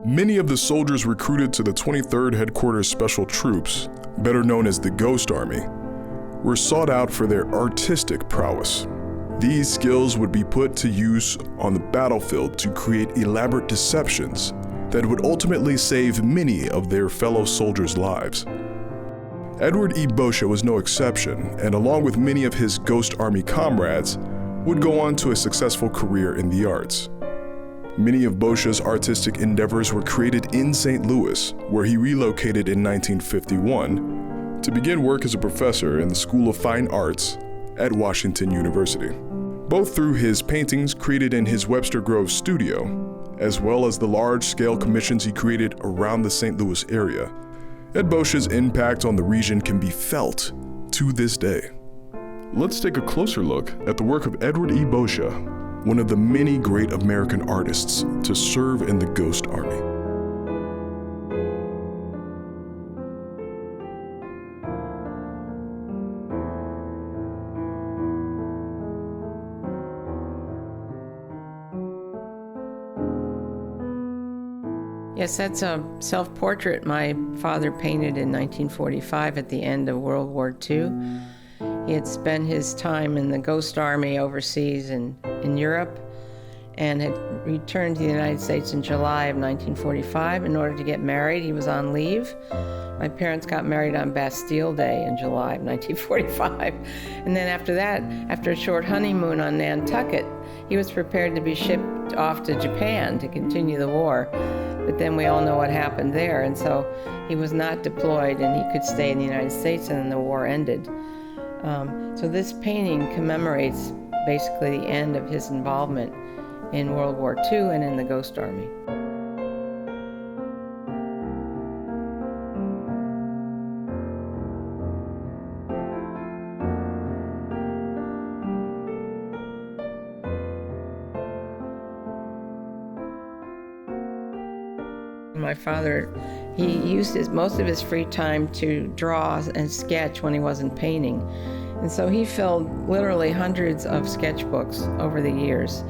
Many of the soldiers recruited to the 23rd Headquarters Special Troops, better known as the Ghost Army, were sought out for their artistic prowess. These skills would be put to use on the battlefield to create elaborate deceptions that would ultimately save many of their fellow soldiers' lives. Edward E. Boccia was no exception, and along with many of his Ghost Army comrades, would go on to a successful career in the arts. Many of Boccia's artistic endeavors were created in St. Louis, where he relocated in 1951 to begin work as a professor in the School of Fine Arts at Washington University. Both through his paintings created in his Webster Grove studio, as well as the large-scale commissions he created around the St. Louis area, Ed Boccia's impact on the region can be felt to this day. Let's take a closer look at the work of Edward E. Boccia, one of the many great American artists to serve in the Ghost Army. Yes, that's a self-portrait my father painted in 1945 at the end of World War II. He had spent his time in the Ghost Army overseas in Europe and had returned to the United States in July of 1945 in order to get married. He was on leave. My parents got married on Bastille Day in July of 1945. And then after that, after a short honeymoon on Nantucket, he was prepared to be shipped off to Japan to continue the war. But then we all know what happened there, and so he was not deployed and he could stay in the United States, and then the war ended. So this painting commemorates basically the end of his involvement in World War II and in the Ghost Army. My father, he used most of his free time to draw and sketch when he wasn't painting. And so he filled literally hundreds of sketchbooks over the years.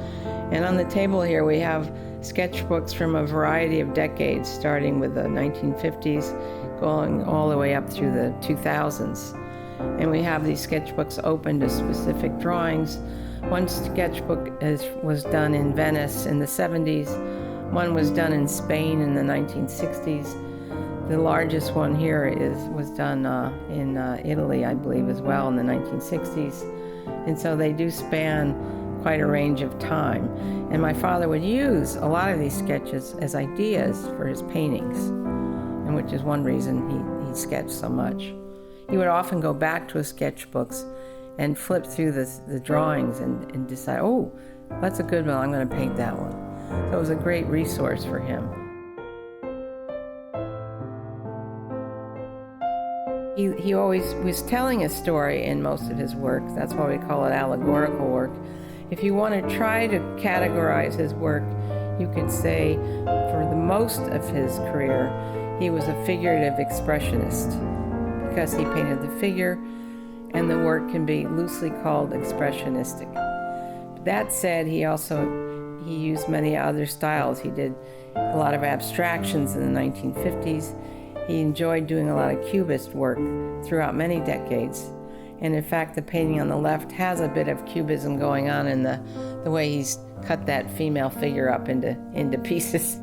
And on the table here we have sketchbooks from a variety of decades, starting with the 1950s, going all the way up through the 2000s. And we have these sketchbooks open to specific drawings. One sketchbook was done in Venice in the 70s. One was done in Spain in the 1960s. The largest one here was done in Italy, I believe, as well in the 1960s. And so they do span quite a range of time. And my father would use a lot of these sketches as ideas for his paintings, and which is one reason he sketched so much. He would often go back to his sketchbooks and flip through the drawings and decide, oh, that's a good one, I'm going to paint that one. So it was a great resource for him. He always was telling a story in most of his work. That's why we call it allegorical work. If you want to try to categorize his work, you could say for the most of his career, he was a figurative expressionist because he painted the figure, and the work can be loosely called expressionistic. That said, he used many other styles. He did a lot of abstractions in the 1950s. He enjoyed doing a lot of cubist work throughout many decades. And in fact, the painting on the left has a bit of cubism going on in the way he's cut that female figure up into pieces.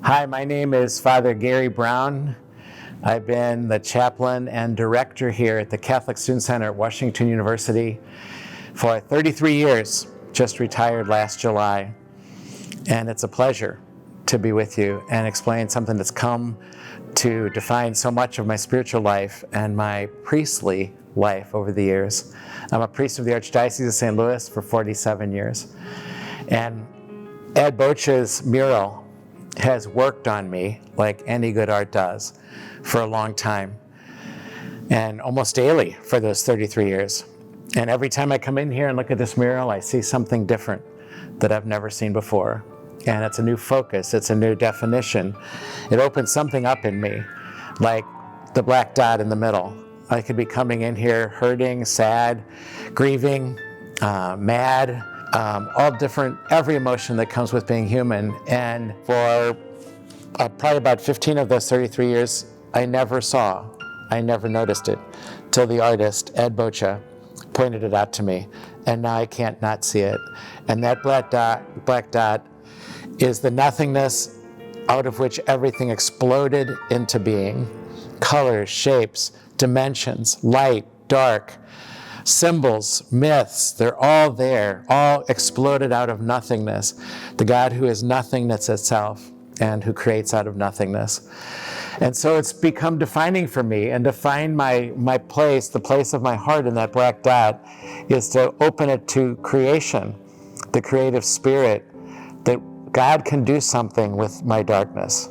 Hi, my name is Father Gary Brown. I've been the chaplain and director here at the Catholic Student Center at Washington University for 33 years, just retired last July. And it's a pleasure to be with you and explain something that's come to define so much of my spiritual life and my priestly life over the years. I'm a priest of the Archdiocese of St. Louis for 47 years. And Ed Boccia's mural has worked on me like any good art does for a long time, and almost daily for those 33 years. And every time I come in here and look at this mural, I see something different that I've never seen before. And it's a new focus, it's a new definition. It opens something up in me, like the black dot in the middle. I could be coming in here hurting, sad, grieving, mad, all different, every emotion that comes with being human. And for probably about 15 of those 33 years, I never noticed it, till the artist, Ed Boccia, pointed it out to me. And now I can't not see it. And that black dot is the nothingness out of which everything exploded into being. Colors, shapes, dimensions, light, dark, symbols, myths, they're all there, all exploded out of nothingness. The God who is nothingness itself and who creates out of nothingness. And so it's become defining for me, and to find my place, the place of my heart in that black dot, is to open it to creation, the creative spirit, that God can do something with my darkness.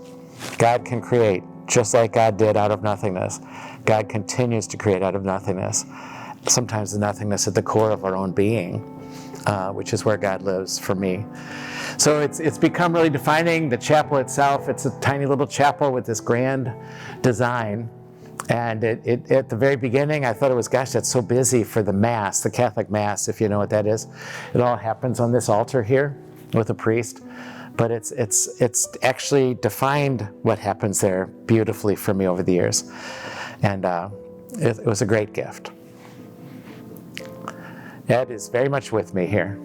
God can create, just like God did out of nothingness. God continues to create out of nothingness. Sometimes the nothingness at the core of our own being, which is where God lives for me. So it's become really defining. The chapel itself, it's a tiny little chapel with this grand design. And it at the very beginning, I thought it was, gosh, that's so busy for the Mass, the Catholic Mass, if you know what that is. It all happens on this altar here with a priest. But it's actually defined what happens there beautifully for me over the years. And it was a great gift. Ed is very much with me here.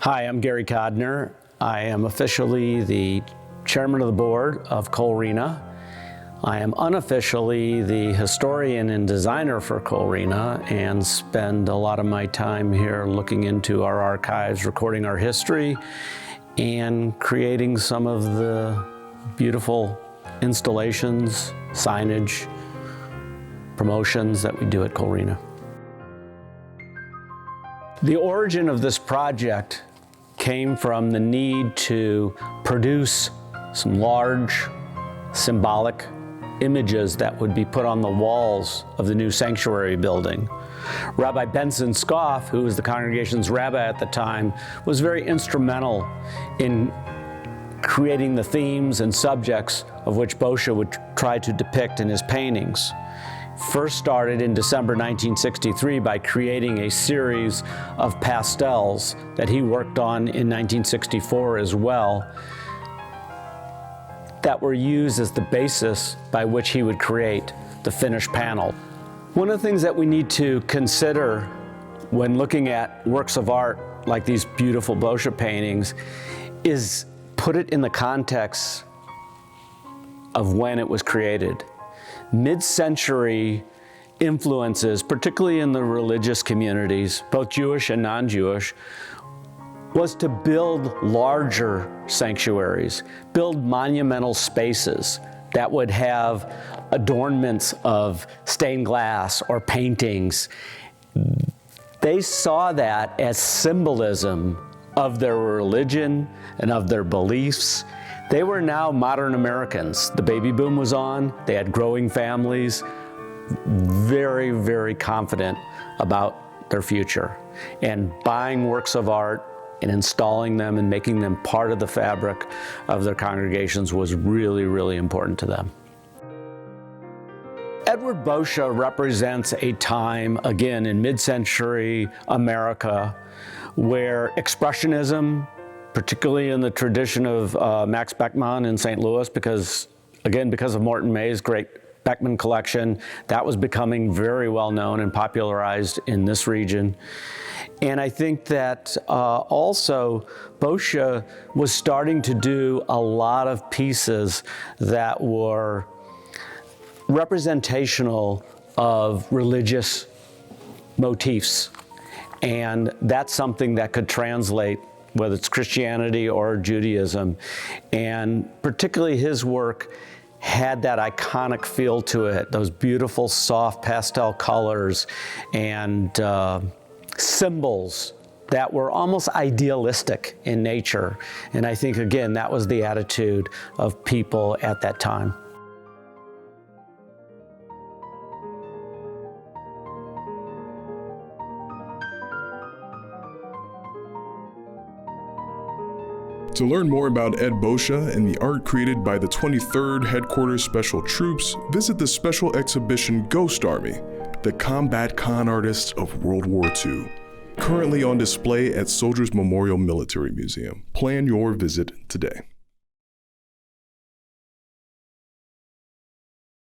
Hi, I'm Gary Codner. I am officially the chairman of the board of Colrena. I am unofficially the historian and designer for Colrena, and spend a lot of my time here looking into our archives, recording our history, and creating some of the beautiful installations, signage, promotions that we do at Colrena. The origin of this project came from the need to produce some large symbolic images that would be put on the walls of the new sanctuary building. Rabbi Benson Scoff, who was the congregation's rabbi at the time, was very instrumental in creating the themes and subjects of which Boccia would try to depict in his paintings. First started in December 1963 by creating a series of pastels that he worked on in 1964 as well, that were used as the basis by which he would create the finished panel. One of the things that we need to consider when looking at works of art like these beautiful Boccia paintings is put it in the context of when it was created. Mid-century influences, particularly in the religious communities, both Jewish and non-Jewish, was to build larger sanctuaries, build monumental spaces that would have adornments of stained glass or paintings they saw that as symbolism of their religion and of their beliefs. They were now modern Americans. The baby boom was on, they had growing families, very, very confident about their future. And buying works of art and installing them and making them part of the fabric of their congregations was really, really important to them. Edward Boccia represents a time, again, in mid-century America, where Expressionism, particularly in the tradition of Max Beckmann in St. Louis, because of Morton May's great Beckmann collection, that was becoming very well known and popularized in this region. And I think that also Boccia was starting to do a lot of pieces that were representational of religious motifs. And that's something that could translate, whether it's Christianity or Judaism. And particularly his work had that iconic feel to it, those beautiful, soft pastel colors and symbols that were almost idealistic in nature. And I think, again, that was the attitude of people at that time. To learn more about Ed Boccia and the art created by the 23rd Headquarters Special Troops, visit the special exhibition Ghost Army, the combat con artists of World War II. Currently on display at Soldiers Memorial Military Museum. Plan your visit today.